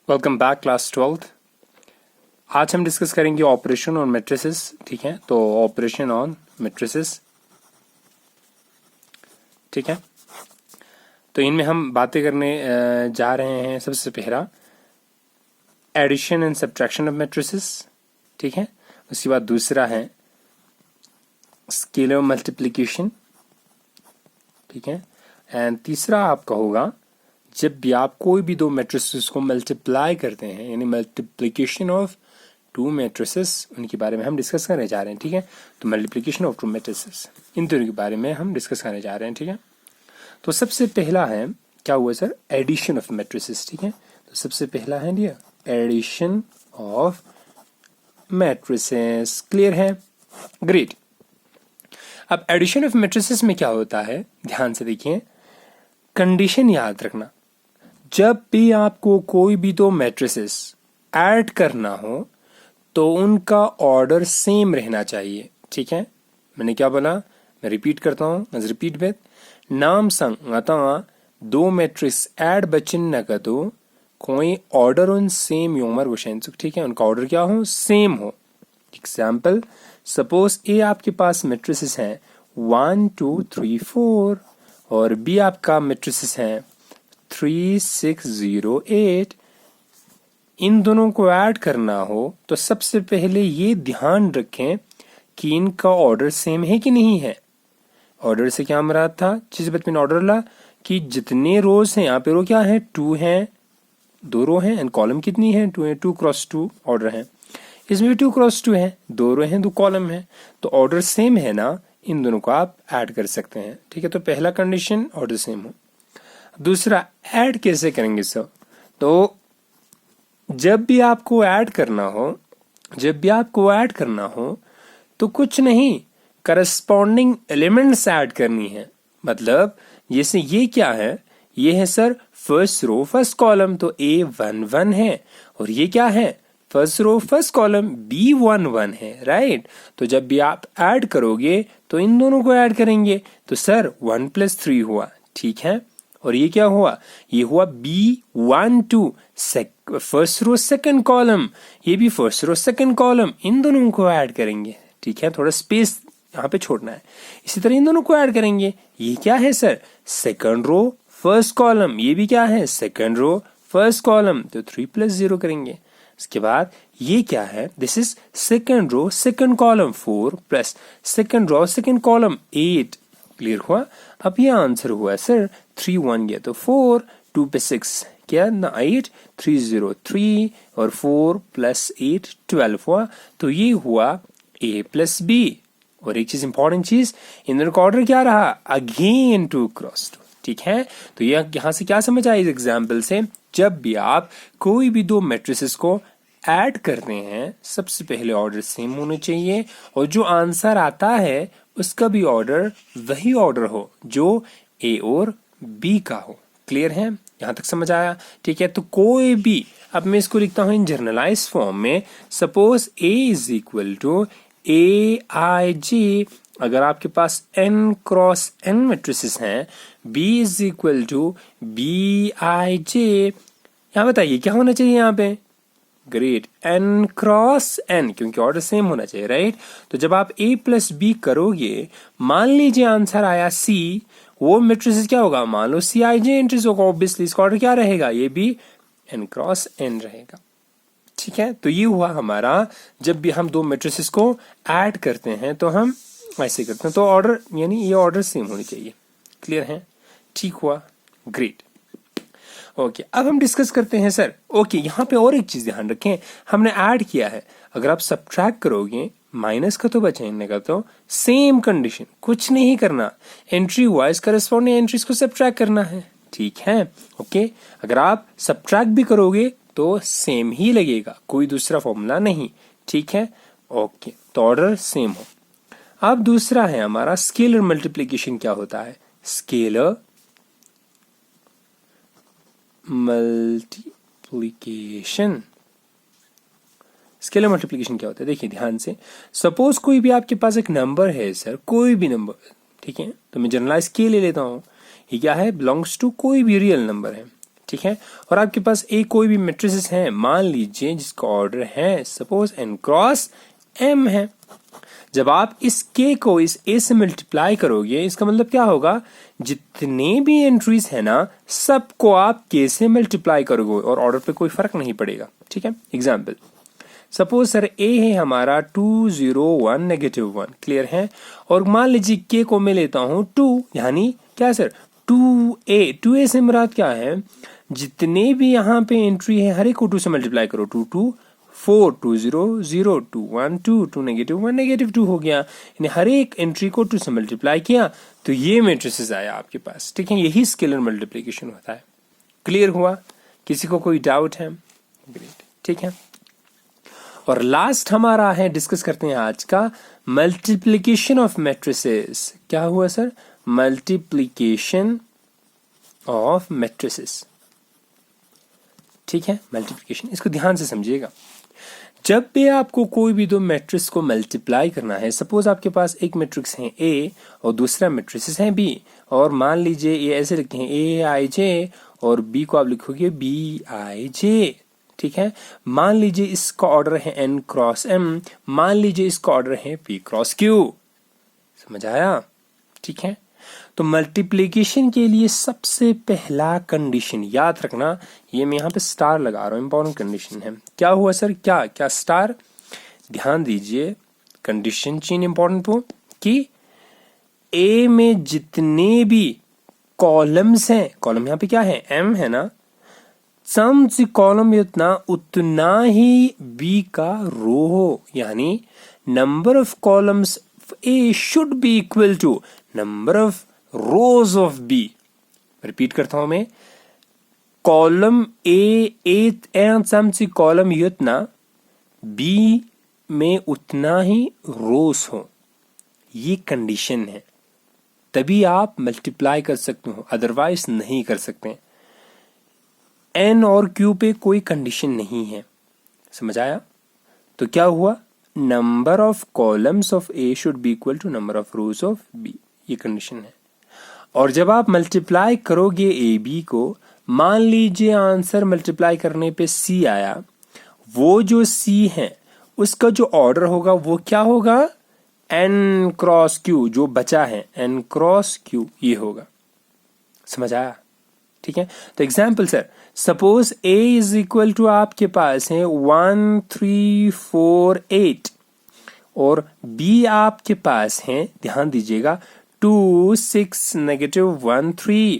Welcome back class 12th। आज हम discuss करेंगे ऑपरेशन ऑन मैट्रिसेस। ठीक है, तो ऑपरेशन ऑन मैट्रिसेस। ठीक है, तो इनमें हम बातें करने जा रहे हैं। सबसे पहला addition and subtraction of matrices. ठीक है, उसके बाद दूसरा है स्केलर मल्टीप्लिकेशन। ठीक है, एंड तीसरा आपका होगा जब भी आप कोई भी दो मैट्रिसेस को मल्टीप्लाई करते हैं, यानी मल्टीप्लिकेशन ऑफ टू मैट्रिसेस, उनके बारे में हम डिस्कस करने जा रहे हैं। ठीक है, तो मल्टीप्लिकेशन ऑफ टू मैट्रिसेस, इन दोनों के बारे में हम डिस्कस करने जा रहे हैं। ठीक है, तो सबसे पहला है क्या हुआ सर, एडिशन ऑफ मैट्रिसेस। ठीक है, तो सबसे पहला है dear addition of matrices. Clear है, ग्रेट। अब एडिशन ऑफ मैट्रिसेस में क्या होता है, ध्यान से देखिए, कंडीशन याद रखना। जब भी आपको कोई भी दो मैट्रिसेस ऐड करना हो तो उनका ऑर्डर सेम रहना चाहिए। ठीक है, मैंने क्या बोला, मैं रिपीट करता हूं, रिपीट विद नाम संग आता दो मैट्रिक्स ऐड बचिन न कदो कोई ऑर्डर उन सेम योमर गुशेंसुक। ठीक है, उनका ऑर्डर क्या हो, सेम हो। एग्जाम्पल, सपोज ए आपके पास मैट्रिसेस हैं 1 2 3 4 और बी आपका मैट्रिसेस हैं 3 6 0 8। इन दोनों को ऐड करना हो तो सबसे पहले ये ध्यान रखें कि इनका ऑर्डर सेम है कि नहीं है। ऑर्डर से क्या मराद था, चीज में ऑर्डर ला कि जितने रोज हैं, यहाँ पे रो क्या है, 2 हैं, 2 रो हैं, एंड कॉलम कितनी है, 2 है, 2 क्रॉस 2 ऑर्डर है। इसमें भी 2 क्रॉस 2 है, 2 रो हैं, 2 कॉलम है, तो ऑर्डर सेम है ना, इन दोनों को आप ऐड कर सकते हैं। ठीक है, तो पहला कंडीशन ऑर्डर सेम हो। दूसरा, ऐड कैसे करेंगे सर, तो जब भी आपको ऐड करना हो तो कुछ नहीं, करस्पॉन्डिंग एलिमेंट्स ऐड करनी है। मतलब जैसे ये क्या है, ये है sir first row first column, तो A1 1 है, और ये क्या है, first row first column B1 1 है, राइट। तो जब भी आप ऐड करोगे तो इन दोनों को ऐड करेंगे, तो सर 1 + 3 हुआ। ठीक है, और ये क्या हुआ, ये हुआ B1 2 first row second column, ये भी फर्स्ट रो सेकंड कॉलम, इन दोनों को ऐड करेंगे। ठीक है, थोड़ा स्पेस यहाँ पे छोड़ना है। इसी तरह इन दोनों को ऐड करेंगे। ये क्या है sir, second row first column, ये भी क्या है, सेकंड रो फर्स्ट कॉलम, तो 3 + 0 करेंगे। इसके बाद ये क्या है, this is second row second column 4 plus second row second column 8। Clear हुआ। अब ये आंसर हुआ सर 3 1 गया तो 4, 2 पे 6 क्या ना 8, 3 0 3 और 4 + 8 12 हुआ। तो ये हुआ A + B। और एक चीज इंपॉर्टेंट चीज, इन दोनों का ऑर्डर क्या रहा, अगेन 2 क्रॉस 2। ठीक है, तो ये यहां से क्या समझ आया इस एग्जाम्पल से, जब भी आप कोई भी दो मैट्रिसेस को ऐड करते हैं सबसे पहले ऑर्डर सेम होने चाहिए, और जो आंसर आता है उसका भी ऑर्डर वही ऑर्डर हो जो A और B का हो। क्लियर है, यहां तक समझ आया। ठीक है, तो कोई भी, अब मैं इसको लिखता हूं इन जर्नलाइज फॉर्म में, सपोज A = AIJ। अगर आपके पास n क्रॉस n मैट्रिसेस हैं, B = BIJ, यहां बताइए क्या होना चाहिए यहाँ पे, ग्रेट, n क्रॉस n, क्योंकि ऑर्डर सेम होना चाहिए, राइट। तो जब आप A + B करोगे, मान लीजिए आंसर आया C, वो मैट्रिसेस क्या होगा, मान लो CIJ एंट्रीज होगा, ऑब्वियसली इसका ऑर्डर क्या रहेगा, ये भी n क्रॉस n रहेगा। ठीक है, तो ये हुआ हमारा, जब भी हम दो मैट्रिसेस को ऐड करते हैं तो हम ऐसे करते हैं, तो ऑर्डर यानी ये ऑर्डर सेम होनी चाहिए। क्लियर है, ठीक हुआ, ग्रेट। ओके, अब हम डिस्कस करते हैं सर। ओके, यहाँ पे और एक चीज ध्यान रखें, हमने ऐड किया है, अगर आप सब्ट्रैक्ट करोगे माइनस का तो बचेंगे का, तो सेम कंडीशन, कुछ नहीं करना, एंट्री वाइज करस्पॉन्डिंग एंट्रीज को सब्ट्रैक्ट करना है। ठीक है, ओके, अगर आप सब्ट्रैक्ट भी करोगे तो सेम ही लगेगा, कोई दूसरा फॉर्मूला नहीं। ठीक है, ओके, तो ऑर्डर सेम हो। अब दूसरा है हमारा स्केलर मल्टीप्लिकेशन। क्या होता है, स्केलर मल्टीप्लिकेशन। स्केलर मल्टीप्लिकेशन क्या होता है, देखिए ध्यान से, सपोज कोई भी आपके पास एक नंबर है सर, कोई भी नंबर, ठीक है, तो मैं जनरलाइज के ले लेता हूं, ये क्या है, बिलोंग्स टू कोई भी रियल नंबर है। ठीक है। और आपके पास एक कोई भी मैट्रिसेस हैं, मान लीजिए जिसका ऑर्डर है सपोज n क्रॉस m है। जब आप इस k को इस a से मल्टीप्लाई करोगे, इसका मतलब क्या होगा, जितने भी एंट्रीज है ना सबको आप k से मल्टीप्लाई करोगे और ऑर्डर पे कोई फर्क नहीं पड़ेगा, ठीक है। एग्जाम्पल सपोज सर a है हमारा 2 0 1 -1, क्लियर है। और मान लीजिए k को मैं लेता हूं 2, यानी क्या सर 2a से मुराद क्या है, जितने भी यहाँ पे एंट्री है हर एक को 2 से मल्टीप्लाई करो, 2 2 4 2 0 0 2 1 2 2 -1 -2 हो गया, यानी हर एक एंट्री को 2 से मल्टीप्लाई किया तो ये मैट्रिसेस आया आपके पास, ठीक है। यही स्केलर मल्टीप्लिकेशन होता है। क्लियर हुआ? किसी को कोई डाउट है? ग्रेट, ठीक है। और लास्ट हमारा है, डिस्कस करते हैं आज का, मल्टीप्लिकेशन ऑफ मैट्रिसेस। क्या हुआ सर? मल्टीप्लिकेशन ऑफ मैट्रिसेस, ठीक है। मल्टीप्लिकेशन, इसको ध्यान से समझिएगा। जब भी आपको कोई भी दो मैट्रिक्स को मल्टीप्लाई करना है, सपोज आपके पास एक मैट्रिक्स है A और दूसरा मैट्रिक्स है B, और मान लीजिए ये ऐसे लिखते हैं AIJ और B को आप लिखोगे BIJ, ठीक है। मान लीजिए इसका ऑर्डर है n क्रॉस m, मान लीजिए इसका ऑर्डर है p क्रॉस q, समझ आया? ठीक है। तो मल्टीप्लिकेशन के लिए सबसे पहला कंडीशन याद रखना, ये मैं यहाँ पे स्टार लगा रहा हूँ, इंपॉर्टेंट कंडीशन है। क्या हुआ सर? क्या क्या स्टार? ध्यान दीजिए, कंडीशन चीन इंपॉर्टेंट हो कि A में जितने भी कॉलम्स हैं, कॉलम यहाँ पे क्या है, m है ना, सम से कॉलम उतना ही B का रो हो, यानी number of columns A should be equal to number of rows of B। Repeat करता हूं मैं, कॉलम A सम से कॉलम उतना B में उतना ही रोज हो, ये कंडीशन है, तभी आप मल्टीप्लाई कर सकते हो, अदरवाइज नहीं कर सकते। n और q पे कोई कंडीशन नहीं है, समझ आया? तो क्या हुआ, number of columns of A should be equal to number of rows of B, ये कंडीशन है। और जब आप मल्टीप्लाई करोगे AB को, मान लीजिए आंसर मल्टीप्लाई करने पे C आया, वो जो C है उसका जो ऑर्डर होगा वो क्या होगा, n क्रॉस q, जो बचा है n क्रॉस q, ये होगा। समझ आया? ठीक है। तो example sir, suppose A is equal to आपके पास है 1 3 4 8 और B आपके पास है, ध्यान दीजिएगा, 2 6 -1 3।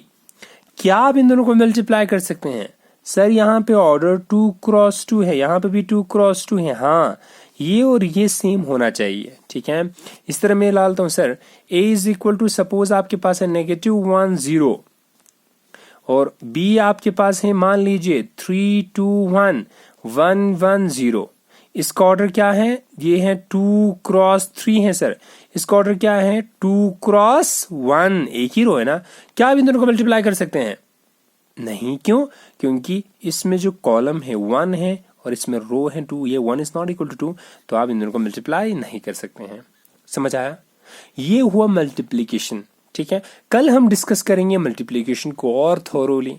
क्या आप इन दोनों को मल्टीप्लाई कर सकते हैं? सर यहाँ पे ऑर्डर 2 क्रॉस 2 है, यहाँ पे भी 2 क्रॉस 2 है, हाँ ये और ये सेम होना चाहिए, ठीक है। इस तरह मैं डालता हूँ sir, A is equal to suppose आपके पास है -1 0 और B आपके पास है मान लीजिए 3 2 1 1 1 0। इसका ऑर्डर क्या है, ये है 2 क्रॉस 3 है सर, इसका ऑर्डर क्या है 2 क्रॉस 1, एक ही रो है ना। क्या आप इन दोनों को मल्टीप्लाई कर सकते हैं? नहीं, क्यों? क्योंकि इसमें जो कॉलम है 1 है और इसमें रो है 2, ये 1 इज नॉट इक्वल टू 2, तो आप इन दोनों को मल्टीप्लाई नहीं कर सकते हैं। समझ आया? ये हुआ मल्टीप्लीकेशन, ठीक है। कल हम डिस्कस करेंगे मल्टीप्लिकेशन को और थोरोली,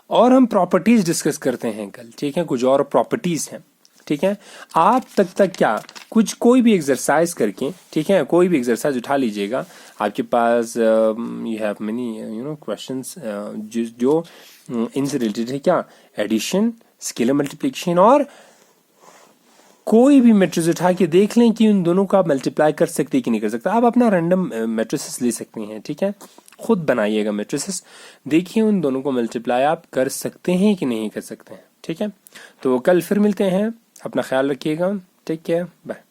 और हम प्रॉपर्टीज डिस्कस करते हैं कल, ठीक है। कुछ और प्रॉपर्टीज हैं, ठीक है। आप तक क्या कुछ कोई भी एक्सरसाइज करके, ठीक है, कोई भी एक्सरसाइज उठा लीजिएगा, आपके पास यू हैव मेनी क्वेश्चंस जो इनसे रिलेटेड है, क्या, एडिशन, स्केलर मल्टीप्लिकेशन, और कोई भी मैट्रिक्स उठा के देख लें कि उन दोनों का मल्टीप्लाई कर सकते हैं कि नहीं कर सकते। आप अपना रैंडम मैट्रिसेस ले सकते हैं, ठीक है, खुद बनाइएगा मैट्रिसेस, देखिए उन दोनों को मल्टीप्लाई आप कर सकते हैं कि नहीं कर सकते हैं, ठीक है। तो कल फिर मिलते हैं, अपना ख्याल रखिएगा, टेक केयर, बाय।